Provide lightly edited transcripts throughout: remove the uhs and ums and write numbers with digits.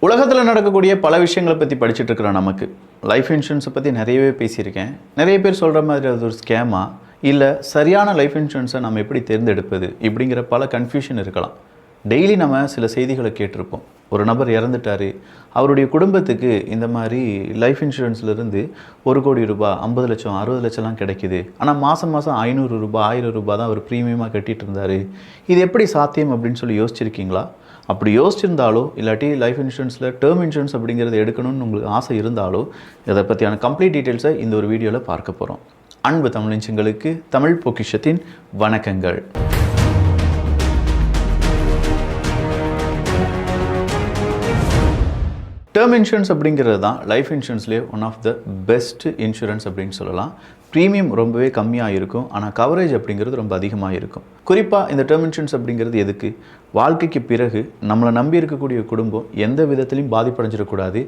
உலகத்தில் நடக்கக்கூடிய பல விஷயங்களை பற்றி படிச்சுட்டு இருக்கிறோம். நமக்கு லைஃப் இன்சூரன்ஸை பற்றி நிறையவே பேசியிருக்கேன். நிறைய பேர் சொல்கிற மாதிரி அது ஒரு ஸ்கேமா இல்லை சரியான லைஃப் இன்சூரன்ஸை நம்ம எப்படி தேர்ந்தெடுப்பது இப்படிங்கிற பல கன்ஃபியூஷன் இருக்கலாம். டெய்லி நம்ம சில செய்திகளை கேட்டிருப்போம். ஒரு நபர் இறந்துட்டார், அவருடைய குடும்பத்துக்கு இந்த மாதிரி லைஃப் இன்சூரன்ஸ்லேருந்து 1 கோடி ரூபாய், 50 லட்சம், 60 லட்சம்லாம் கிடைக்கிது. ஆனால் மாதம் 500 ரூபாய், 1000 ரூபாய் தான் அவர் ப்ரீமியமாக கட்டிகிட்டு இருந்தார். இது எப்படி சாத்தியம் அப்படின்னு சொல்லி யோசிச்சிருக்கீங்களா? அப்படி யோசிச்சிருந்தாலோ இல்லாட்டி லைஃப் இன்சூரன்ஸில் டேர்ம் இன்சூரன்ஸ் அப்படிங்கிறது எடுக்கணும்னு உங்களுக்கு ஆசை இருந்தாலோ இதை பற்றியான கம்ப்ளீட் டீட்டெயில்ஸை இந்த ஒரு வீடியோவில் பார்க்க போகிறோம். அன்பு தமிழ் நெஞ்சங்களுக்கு தமிழ் பொக்கிஷத்தின் வணக்கங்கள். டேர்ம் இன்சூரன்ஸ் அப்படிங்கிறது தான் லைஃப் இன்சூரன்ஸ்லேயே one of the best insurance அப்படின்னு சொல்லலாம். ப்ரீமியம் ரொம்பவே கம்மியாக இருக்கும், ஆனால் கவரேஜ் அப்படிங்கிறது ரொம்ப அதிகமாக இருக்கும். குறிப்பாக இந்த டேர்ம் இன்சூரன்ஸ் அப்படிங்கிறது எதுக்கு? வாழ்க்கைக்கு பிறகு நம்மளை நம்பி இருக்கக்கூடிய குடும்பம் எந்த விதத்துலையும் பாதிப்படைஞ்சிடக்கூடாது.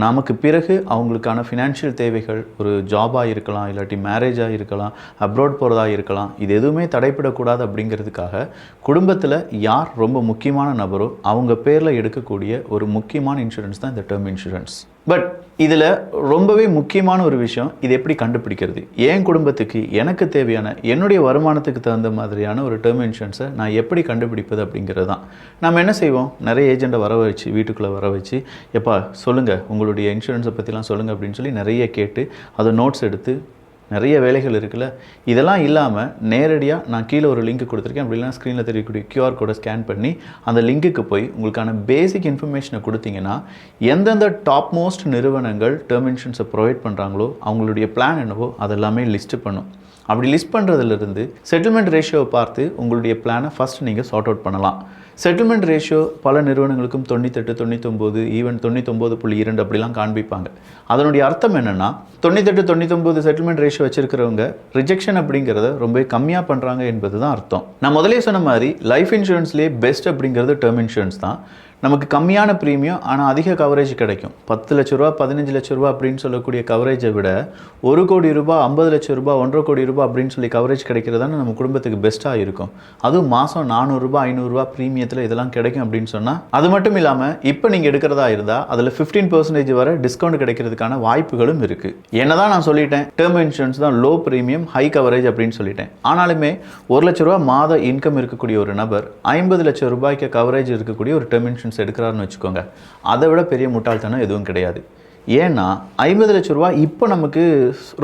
நமக்கு பிறகு அவங்களுக்கான ஃபினான்ஷியல் தேவைகள், ஒரு ஜாபாக இருக்கலாம், இல்லாட்டி மேரேஜாக இருக்கலாம், அப்ராட் போகிறதாக இருக்கலாம், இது எதுவுமே தடைப்படக்கூடாது அப்படிங்கிறதுக்காக குடும்பத்தில் யார் ரொம்ப முக்கியமான நபரோ அவங்க பேரில் எடுக்கக்கூடிய ஒரு முக்கியமான இன்சூரன்ஸ் தான் இந்த டேர்ம் இன்சூரன்ஸ். பட் இதில் ரொம்பவே முக்கியமான ஒரு விஷயம், இது எப்படி கண்டுபிடிக்கிறது? என் குடும்பத்துக்கு எனக்கு தேவையான என்னுடைய வருமானத்துக்கு தகுந்த மாதிரியான ஒரு டேர்ம் இன்சூரன்ஸை நான் எப்படி கண்டுபிடிப்பது அப்படிங்கிறது தான். நம்ம என்ன செய்வோம், நிறைய ஏஜெண்ட்டை வர வச்சு வீட்டுக்குள்ளே வர வச்சு, எப்பா சொல்லுங்கள் உங்களுடைய இன்சூரன்ஸை பற்றிலாம் சொல்லுங்கள் அப்படின்னு சொல்லி நிறைய கேட்டு அதை நோட்ஸ் எடுத்து நிறைய வேலைகள் இருக்குல்ல. இதெல்லாம் இல்லாமல் நேரடியாக நான் கீழே ஒரு லிங்க் கொடுத்துருக்கேன், அப்படிலாம் ஸ்க்ரீனில் தெரியக்கூடிய QR கோடை ஸ்கேன் பண்ணி அந்த லிங்க்குக்கு போய் உங்களுக்கான பேசிக் இன்ஃபர்மேஷனை கொடுத்தீங்கன்னா எந்தெந்த டாப் மோஸ்ட் நிறுவனங்கள் டேர்ம் இன்சூரன்ஸை ப்ரொவைட் பண்ணுறாங்களோ அவங்களுடைய பிளான் என்னவோ அதெல்லாமே லிஸ்ட்டு பண்ணும். அப்படி லிஸ்ட் பண்ணுறதுலேருந்து செட்டில்மெண்ட் ரேஷியோவை பார்த்து உங்களுடைய பிளானை ஃபஸ்ட் நீங்கள் சார்ட் அவுட் பண்ணலாம். செட்டில்மெண்ட் ரேஷியோ பல நிறுவனங்களுக்கும் 98, 99, ஈவன் 99.2 அப்படிலாம் காண்பிப்பாங்க. அதனுடைய அர்த்தம் என்னென்னா 98, 99 செட்டில்மெண்ட் ரேஷியோ வச்சுருக்கிறவங்க ரிஜெக்ஷன் அப்படிங்கிறத ரொம்ப கம்மியாக பண்ணுறாங்க என்பது தான் அர்த்தம். நான் முதலே சொன்ன மாதிரி லைஃப் இன்சூரன்ஸ்லேயே பெஸ்ட் அப்படிங்கிறது டேர்ம் இன்சூரன்ஸ் தான். நமக்கு கம்மியான ப்ரீமியம் ஆனால் அதிக கவரேஜ் கிடைக்கும். 10 லட்ச ரூபா, 15 லட்ச ரூபா அப்படின்னு சொல்லக்கூடிய கவரேஜை விட 1 கோடி ரூபாய், 50 லட்ச ரூபாய், 1.5 கோடி ரூபாய் அப்படின்னு சொல்லி கவரேஜ் கிடைக்கிறதான நம்ம குடும்பத்துக்கு பெஸ்ட்டாக இருக்கும். அதுவும் மாதம் 400 ரூபாய், 500 ரூபாய் ப்ரீமியத்தில் இதெல்லாம் கிடைக்கும் அப்படின்னு சொன்னால், அது மட்டும் இல்லாமல் இப்போ நீங்கள் எடுக்கிறதா இருந்தால் அதில் 15% வரை டிஸ்கவுண்ட் கிடைக்கிறதுக்கான வாய்ப்புகளும் இருக்குது. என்னதான் நான் சொல்லிட்டேன், டேர்ம் இன்சூரன்ஸ் தான் லோ ப்ரீமியம் ஹை கவரேஜ் அப்படின்னு சொல்லிட்டேன். ஆனாலுமே 1 லட்ச ரூபா மாத இன்கம் இருக்கக்கூடிய ஒரு நபர் 50 லட்சம் ரூபாய்க்கு கவரேஜ் இருக்கக்கூடிய ஒரு டேர்ம் இன்சூரன்ஸ் எடுக்கிறாருன்னு வச்சுக்கோங்க, அதை விட பெரிய முட்டாள்தனம் எதுவும் கிடையாது. ஏன்னா 50 லட்ச ரூபா இப்போ நமக்கு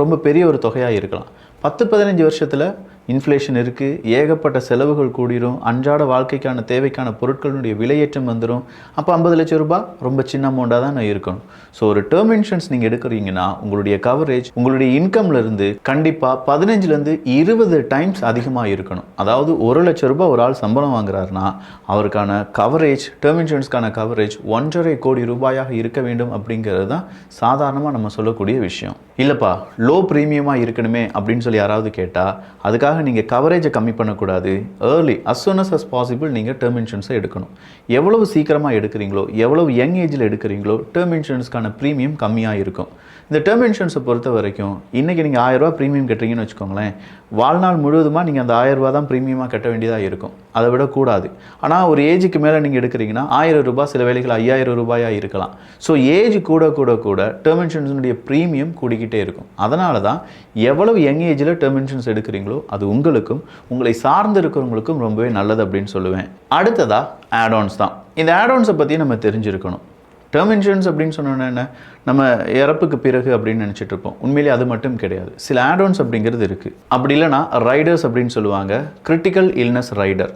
ரொம்ப பெரிய ஒரு தொகையாக இருக்கலாம். 10-15 வருஷத்தில் இன்ஃப்ளேஷன் இருக்குது, ஏகப்பட்ட செலவுகள் கூடிரும், அன்றாட வாழ்க்கைக்கான தேவைக்கான பொருட்களுடைய விலையேற்றம் வந்துடும். அப்போ 50 லட்சம் ரூபாய் ரொம்ப சின்ன அமௌண்ட்டாக தான் இருக்கணும். ஸோ ஒரு டேர்ம் இன்சூரன்ஸ் நீங்கள் எடுக்கிறீங்கன்னா உங்களுடைய கவரேஜ் உங்களுடைய இன்கம்லேருந்து கண்டிப்பாக 15லேருந்து 20 டைம்ஸ் அதிகமாக இருக்கணும். அதாவது 1 லட்ச ரூபாய் ஒரு ஆள் சம்பளம் வாங்குறாருன்னா அவருக்கான கவரேஜ், டேர்ம் இன்சூரன்ஸ்க்கான கவரேஜ் 1.5 கோடி ரூபாயாக இருக்க வேண்டும் அப்படிங்கிறது தான் சாதாரணமாக நம்ம சொல்லக்கூடிய விஷயம். இல்லைப்பா லோ ப்ரீமியமாக இருக்கணுமே அப்படின்னு சொல்லி யாராவது கேட்டால் அதுக்காக நீங்கள் கவரேஜை கம்மி பண்ணக்கூடாது. Early as soon as possible நீங்கள் டேர்ம் இன்சூரன்ஸை எடுக்கணும். எவ்வளவு சீக்கிரமாக எடுக்கிறீங்களோ, எவ்வளவு யங் ஏஜில் எடுக்கிறீங்களோ டேர்ம் இன்சூரன்ஸ்க்கான ப்ரீமியம் கம்மியாக இருக்கும். இந்த டேர்ம் இன்சூரன்ஸை பொறுத்த வரைக்கும் இன்றைக்கி நீங்கள் 1000 ரூபா ப்ரீமியம் கட்டுறீங்கன்னு வச்சுக்கோங்களேன், வாழ்நாள் முழுவதுமாக நீங்கள் அந்த 1000 ரூபா தான் ப்ரீமியமாக கட்ட வேண்டியதாக இருக்கும். அதை விட கூடாது. ஆனால் ஒரு ஏஜுக்கு மேலே நீங்கள் எடுக்கிறீங்கன்னா 1000 ரூபாய், சில வேலைகள் 5000 ரூபாயாக இருக்கலாம். ஸோ ஏஜ் கூட கூட கூட டேர்ம் இன்சூரன்ஸுடைய ப்ரீமியம் கூடிக்கிட்டே இருக்கும். அதனால தான் எவ்வளவு யங் ஏஜில் டேர்ம் இன்சூரன்ஸ் எடுக்கிறீங்களோ அது உங்களுக்கும் உங்களை சார்ந்து இருக்கிறவங்களுக்கும் ரொம்பவே நல்லது அப்படின்னு சொல்லுவேன். அடுத்ததாக ஆட்-ஆன்ஸ் தான். இந்த ஆட்-ஆன்ஸை பற்றி நம்ம தெரிஞ்சிருக்கணும். டேர்ம் இன்சூரன்ஸ் அப்படின்னு சொன்னோன்னா என்ன, நம்ம இறப்புக்கு பிறகு அப்படின்னு நினச்சிட்டு இருப்போம். உண்மையிலே அது மட்டும் கிடையாது, சில ஆட்-ஆன்ஸ் அப்படிங்கிறது இருக்குது. அப்படி இல்லைனா ரைடர்ஸ் அப்படின்னு சொல்லுவாங்க. Critical illness rider.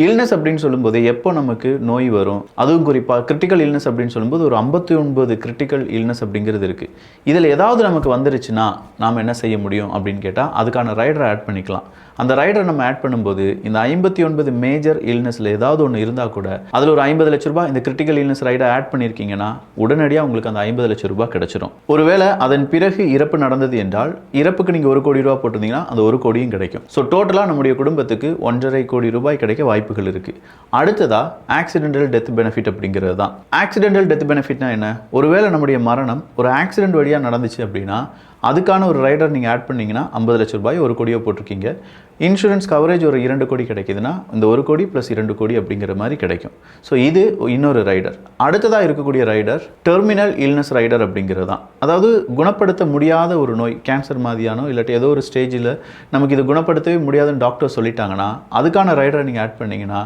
இல்னஸ் அப்படின்னு சொல்லும்போது எப்போ நமக்கு நோய் வரும், அதுவும் குறிப்பாக கிரிட்டிக்கல் இல்னஸ் அப்படின்னு சொல்லும்போது ஒரு 59 கிரிட்டிக்கல் இல்னஸ் அப்படிங்கிறது இருக்குது. இதில் ஏதாவது நமக்கு வந்துருச்சுன்னா நாம் என்ன செய்ய முடியும் அப்படின்னு கேட்டால் அதுக்கான ரைடரை ஆட் பண்ணிக்கலாம். அந்த ரைடரை நம்ம ஆட் பண்ணும்போது இந்த 59 மேஜர் இல்னஸில் ஏதாவது ஒன்று இருந்தால் கூட அதில் ஒரு 50 லட்ச ரூபாய் இந்த கிரிட்டிக்கல் இல்னஸ் ரைடரை ஆட் பண்ணியிருக்கீங்கன்னா உடனடியாக உங்களுக்கு அந்த 50 லட்ச ரூபாய் கிடைச்சிடும். ஒருவேளை அதன் பிறகு இறப்பு நடந்தது என்றால் இறப்புக்கு நீங்கள் 1 கோடி ரூபாய் போட்டிருந்தீங்கன்னா அந்த 1 கோடியும் கிடைக்கும். ஸோ டோட்டலாக நம்முடைய குடும்பத்துக்கு 1.5 கோடி ரூபாய் கிடைக்க வாய்ப்புகள் இருக்குது. அடுத்ததாக ஆக்சிடென்டல் டெத் பெனிஃபிட் அப்படிங்கிறது தான். ஆக்சிடென்டல் டெத் பெனிஃபிட்னா என்ன? ஒருவேளை நம்முடைய மரணம் ஒரு ஆக்சிடென்ட் வழியாக நடந்துச்சு அப்படின்னா அதுக்கான ஒரு ரைடர் நீங்கள் ஆட் பண்ணிங்கன்னா 50 லட்ச ரூபாய் 1 கோடியோ போட்டிருக்கீங்க. இன்சூரன்ஸ் கவரேஜ் ஒரு 2 கோடி கிடைக்குதுன்னா இந்த 1 கோடி ப்ளஸ் 2 கோடி அப்படிங்கிற மாதிரி கிடைக்கும். ஸோ இது இன்னொரு ரைடர். அடுத்ததாக இருக்கக்கூடிய ரைடர் டெர்மினல் இல்னஸ் ரைடர் அப்படிங்கிறது தான். அதாவது குணப்படுத்த முடியாத ஒரு நோய், கேன்சர் மாதிரியானோ இல்லாட்டி ஏதோ ஒரு ஸ்டேஜில் நமக்கு இது குணப்படுத்தவே முடியாதுன்னு டாக்டர் சொல்லிட்டாங்கன்னா அதுக்கான ரைடரை நீங்கள் ஆட் பண்ணிங்கன்னா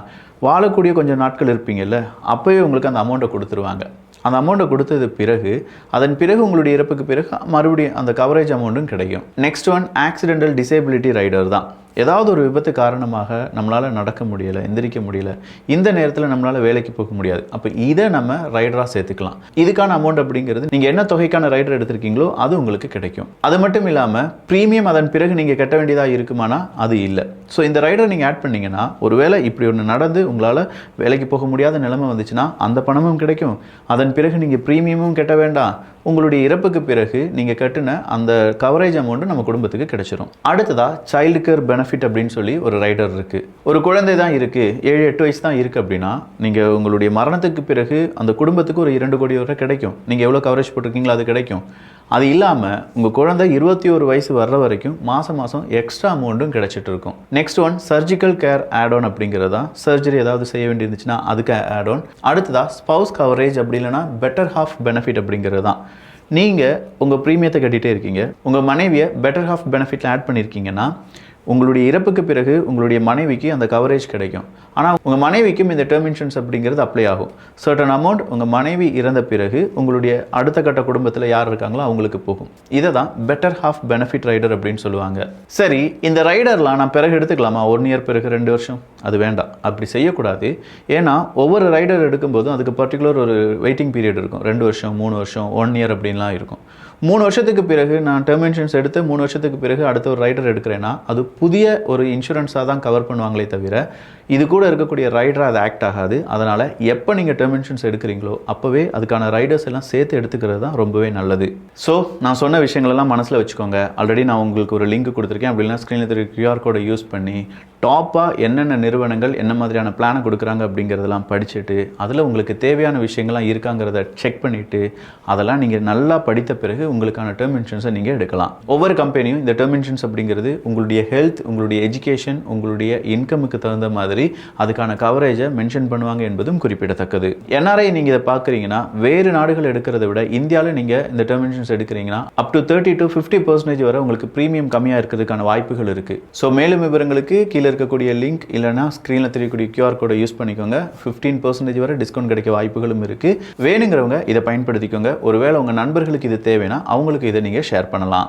வாழக்கூடிய கொஞ்சம் நாட்கள் இருப்பீங்கல்ல, அப்போவே உங்களுக்கு அந்த அமௌண்ட்டை கொடுத்துருவாங்க. அந்த அமௌண்ட்டை கொடுத்தது பிறகு அதன் பிறகு உங்களுடைய இறப்புக்கு பிறகு மறுபடியும் அந்த கவரேஜ் அமௌண்ட்டும் கிடைக்கும். Next one accidental disability rider தான். ஏதாவது ஒரு விபத்து காரணமாக நம்மளால் நடக்க முடியலை, எந்திரிக்க முடியல, இந்த நேரத்தில் நம்மளால் வேலைக்கு போக முடியாது. அப்போ இதை நம்ம ரைடராக சேர்த்துக்கலாம். இதுக்கான அமௌண்ட் அப்படிங்கிறது நீங்கள் என்ன தொகைக்கான ரைடர் எடுத்திருக்கீங்களோ அது உங்களுக்கு கிடைக்கும். அது மட்டும் இல்லாமல் ப்ரீமியம் அதன் பிறகு நீங்கள் கட்ட வேண்டியதாக இருக்குமானா அது இல்லை. ஸோ இந்த ரைடர் நீங்கள் ஆட் பண்ணிங்கன்னா ஒருவேளை இப்படி ஒன்று நடந்து உங்களால் வேலைக்கு போக முடியாத நிலைமை வந்துச்சுன்னா அந்த பணமும் கிடைக்கும். அதன் பிறகு நீங்கள் ப்ரீமியமும் கட்ட வேண்டாம். உங்களுடைய இறப்புக்கு பிறகு நீங்கள் கட்டின அந்த கவரேஜ் அமௌண்ட்டு நம்ம குடும்பத்துக்கு கிடைச்சிரும். அடுத்ததாக சைல்டு கேர் பெனிஃபிட் அப்படின்னு சொல்லி ஒரு ரைடர் இருக்குது. ஒரு குழந்தை தான் இருக்குது, 7-8 வயசு தான் இருக்குது அப்படின்னா நீங்கள் உங்களுடைய மரணத்துக்கு பிறகு அந்த குடும்பத்துக்கு ஒரு 2 கோடி வரை கிடைக்கும். நீங்கள் எவ்வளோ கவரேஜ் போட்டிருக்கீங்களோ அது கிடைக்கும். அது இல்லாமல் உங்கள் குழந்தை 21 வயசு வர்ற வரைக்கும் மாதம் எக்ஸ்ட்ரா அமௌண்ட்டும் கிடைச்சிட்டு இருக்கும். Next one surgical care add-on அப்படிங்கிறது தான். சர்ஜரி ஏதாவது செய்ய வேண்டியிருந்துச்சுன்னா அதுக்கு ஆட்-ஆன். அடுத்ததாக ஸ்பவுஸ் கவரேஜ் அப்படி இல்லைனா பெட்டர் ஹாஃப் பெனிஃபிட் அப்படிங்கிறது தான். நீங்கள் உங்கள் ப்ரீமியத்தை கட்டிகிட்டே இருக்கீங்க, உங்கள் மனைவியை பெட்டர் ஹாஃப் பெனிஃபிட்டில் ஆட் பண்ணியிருக்கீங்கன்னா உங்களுடைய இறப்புக்கு பிறகு உங்களுடைய மனைவிக்கு அந்த கவரேஜ் கிடைக்கும். ஆனால் உங்கள் மனைவிக்கும் இந்த டேர்ம் இன்சூரன்ஸ் அப்படிங்கிறது அப்ளை ஆகும். சர்டன் அமௌண்ட் உங்கள் மனைவி இறந்த பிறகு உங்களுடைய அடுத்த கட்ட குடும்பத்தில் யார் இருக்காங்களோ அவங்களுக்கு போகும். இதை தான் பெட்டர் ஹாஃப் பெனிஃபிட் ரைடர் அப்படின்னு சொல்லுவாங்க. சரி, இந்த ரைடர்லாம் நான் பிறகு எடுத்துக்கலாமா? 1 இயர் பிறகு 2 வருஷம்? அது வேண்டாம், அப்படி செய்யக்கூடாது. ஏன்னா ஒவ்வொரு ரைடர் எடுக்கும்போதும் அதுக்கு பர்டிகுலர் ஒரு வெயிட்டிங் பீரியட் இருக்கும். 2 வருஷம், 3 வருஷம், 1 இயர் அப்படின்லாம் இருக்கும். 3 வருஷத்துக்கு பிறகு நான் டேர்ம் இன்சூரன்ஸ் எடுத்து 3 வருஷத்துக்கு பிறகு அடுத்த ஒரு ரைடர் எடுக்கிறேன்னா அது புதிய ஒரு இன்சூரன்ஸாக தான் கவர் பண்ணுவாங்களே தவிர இது கூட இருக்கக்கூடிய ரைடராக அது ஆக்ட் ஆகாது. அதனால் எப்போ நீங்கள் டேர்ம் இன்சூரன்ஸ் எடுக்கிறீங்களோ அப்போவே அதுக்கான ரைடர்ஸ் எல்லாம் சேர்த்து எடுத்துக்கிறது தான் ரொம்பவே நல்லது. ஸோ நான் சொன்ன விஷயங்களெல்லாம் மனசில் வச்சுக்கோங்க. ஆல்ரெடி நான் உங்களுக்கு ஒரு லிங்க் கொடுத்துருக்கேன். அப்படின்னா ஸ்க்ரீனில் தெரிய QR கோடை யூஸ் பண்ணி டாப்பாக என்னென்ன நிறுவனங்கள் என்ன மாதிரியான பிளானை கொடுக்குறாங்க அப்படிங்கிறதெல்லாம் படிச்சுட்டு அதில் உங்களுக்கு தேவையான விஷயங்கள்லாம் இருக்காங்கிறத செக் பண்ணிவிட்டு அதெல்லாம் நீங்கள் நல்லா படித்த பிறகு உங்களுக்கான டேர்ம் இன்சூரன்ஸை நீங்கள் எடுக்கலாம். ஒவ்வொரு கம்பெனியும் இந்த டேர்ம் இன்சூரன்ஸ் அப்படிங்கிறது உங்களுடைய ஹெல்த், உங்களுடைய எஜுகேஷன், உங்களுடைய இன்கமுக்கு தகுந்த மாதிரி அதுக்கான கவரேஜை மென்ஷன் பண்ணுவாங்க என்பதும் குறிப்பிடத்தக்கது. NRI நீங்கள் இதை பார்க்குறீங்கன்னா வேறு நாடுகள் எடுக்கிறத விட இந்தியாவில் நீங்கள் இந்த டேர்ம் இன்சூரன்ஸ் எடுக்கிறீங்கன்னா அப் டு 30 to 50% வரை உங்களுக்கு ப்ரீமியம் கம்மியாக இருக்கிறதுக்கான வாய்ப்புகள் இருக்குது. ஸோ மேலும் விவரங்களுக்கு கீழே இருக்கக்கூடிய லிங்க் இல்லைனா ஸ்க்ரீனில் தெரியக்கூடிய QR கோடை யூஸ் பண்ணிக்கோங்க. 15% வரை டிஸ்கவுண்ட் கிடைக்க வாய்ப்புகளும் இருக்குது. வேணுங்கிறவங்க இதை பயன்படுத்திக்கோங்க. ஒருவேளை உங்கள் நண்பர்களுக்கு இது தேவைன்னா அவங்களுக்கு இதை நீங்கள் ஷேர் பண்ணலாம்.